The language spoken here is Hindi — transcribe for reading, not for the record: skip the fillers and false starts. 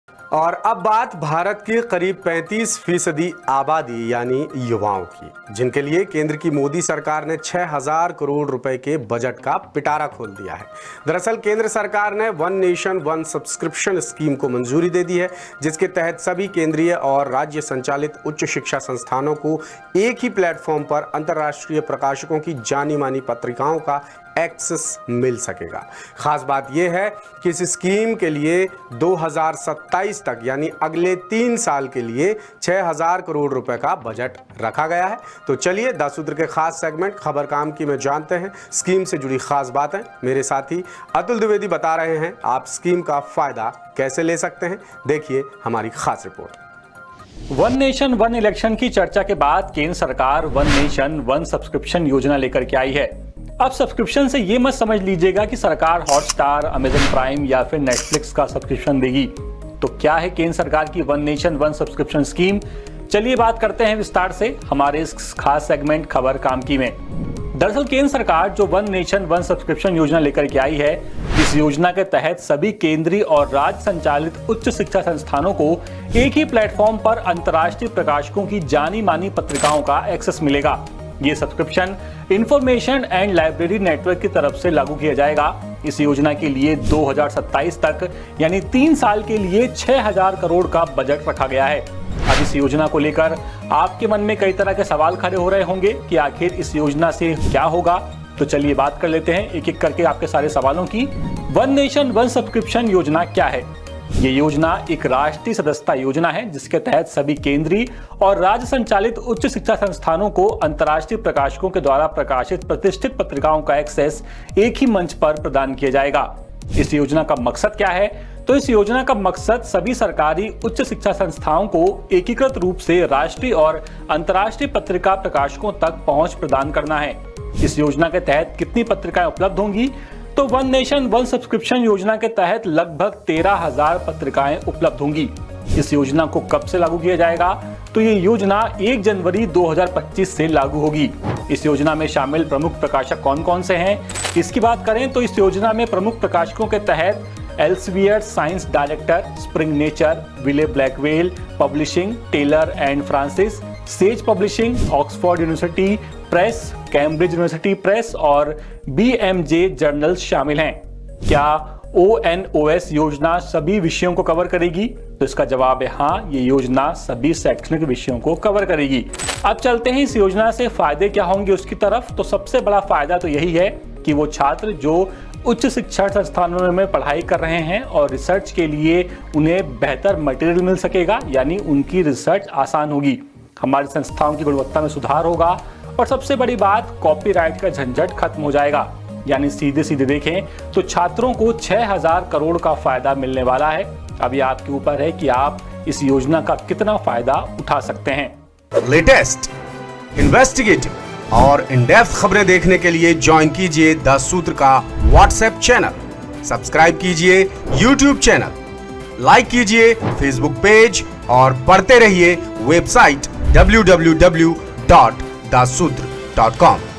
और अब बात भारत की करीब 35% आबादी यानी युवाओं की, जिनके लिए केंद्र की मोदी सरकार ने 6,000 करोड़ रुपए के बजट का पिटारा खोल दिया है। दरअसल केंद्र सरकार ने one nation one subscription scheme को मंजूरी दे दी है, जिसके तहत सभी केंद्रीय और राज्य संचालित उच्च शिक्षा संस्थानों को एक ही प्लेटफॉर्म पर अंतर्राष्ट्रीय प्रकाशकों की जानी मानी पत्रिकाओं का एक्सेस मिल सकेगा। खास बात यह है कि इस स्कीम के लिए 2027 तक यानी अगले 3 साल के लिए 6,000 करोड़ रुपए का बजट रखा गया है। तो चलिए 10 सूत्र के खास सेगमेंट खबर काम की में जानते हैं स्कीम से जुड़ी खास बातें। मेरे साथी अतुल द्विवेदी बता रहे हैं आप स्कीम का फायदा कैसे ले सकते हैं। देखिए हमारी खास report. One nation one election की चर्चा के बाद केंद्र सरकार वन नेशन वन सब्सक्रिप्शन योजना लेकर के आई है। अब सब्सक्रिप्शन से ये मत समझ लीजिएगा कि सरकार हॉटस्टार, अमेजन प्राइम या फिर नेटफ्लिक्स का सब्सक्रिप्शन देगी। तो क्या है केंद्र सरकार की one nation one subscription scheme? चलिए बात करते हैं विस्तार से हमारे इस खास सेगमेंट खबर काम की में। दरअसल केंद्र सरकार जो वन नेशन वन सब्सक्रिप्शन योजना लेकर के आई है, इस योजना के तहत सभी केंद्रीय और राज्य संचालित उच्च शिक्षा संस्थानों को एक ही प्लेटफॉर्म पर अंतर्राष्ट्रीय प्रकाशकों की जानी मानी पत्रिकाओं का एक्सेस मिलेगा। ये subscription information and library network की तरफ से लागू किया जाएगा। इस योजना के लिए 2027 तक यानी 3 साल के लिए 6,000 करोड़ का बजट रखा गया है। अब इस योजना को लेकर आपके मन में कई तरह के सवाल खड़े हो रहे होंगे कि आखिर इस योजना से क्या होगा। तो चलिए बात कर लेते हैं एक एक करके आपके सारे सवालों की। वन नेशन वन सब्सक्रिप्शन योजना क्या है? ये योजना एक राष्ट्रीय सदस्यता योजना है जिसके तहत सभी केंद्रीय और राज्य संचालित उच्च शिक्षा संस्थानों को अंतर्राष्ट्रीय प्रकाशकों के द्वारा प्रकाशित प्रतिष्ठित पत्रिकाओं का एक्सेस एक ही मंच पर प्रदान किया जाएगा। इस योजना का मकसद क्या है? तो इस योजना का मकसद सभी सरकारी उच्च शिक्षा संस्थाओं को एकीकृत रूप से राष्ट्रीय और अंतर्राष्ट्रीय पत्रिका प्रकाशकों तक पहुंच प्रदान करना है। इस योजना के तहत कितनी पत्रिकाएं उपलब्ध होंगी? तो वन नेशन वन सब्सक्रिप्शन योजना के तहत लगभग 13,000 पत्रिकाएं उपलब्ध होंगी। इस योजना को कब से लागू किया जाएगा? तो ये योजना 1 जनवरी 2025 से लागू होगी। इस योजना में शामिल प्रमुख प्रकाशक कौन कौन से हैं? इसकी बात करें तो इस योजना में प्रमुख प्रकाशकों के तहत Elsevier Science Director, Spring Nature, Wiley Blackwell Publishing, Taylor and Francis, Sage Publishing, Oxford University Press, Cambridge University Press और BMJ जर्नल्स शामिल हैं। क्या ONOS योजना सभी विषयों को कवर करेगी? तो इसका जवाब है हाँ, ये योजना सभी शैक्षणिक विषयों को कवर करेगी। अब चलते हैं इस योजना से फायदे क्या होंगे उसकी तरफ। तो सबसे बड़ा फायदा तो यही है कि वो छात्र जो उच्च शिक्षा संस्थानों में पढ़ाई कर रहे हैं और रिसर्च के लिए उन्हें बेहतर मटेरियल मिल सकेगा, यानी उनकी रिसर्च आसान होगी, हमारी संस्थाओं की गुणवत्ता में सुधार होगा और सबसे बड़ी बात कॉपीराइट का झंझट खत्म हो जाएगा। यानी सीधे सीधे देखें तो छात्रों को 6,000 करोड़ का फायदा मिलने वाला है। अभी आपके ऊपर है कि आप इस योजना का कितना फायदा उठा सकते हैं। लेटेस्ट, इन्वेस्टिगेटिव और इन डेप्थ खबरें देखने के लिए ज्वाइन कीजिए 10 सूत्र का व्हाट्सएप चैनल, सब्सक्राइब कीजिए यूट्यूब चैनल, लाइक कीजिए फेसबुक पेज और पढ़ते रहिए वेबसाइट www.dasudr.com।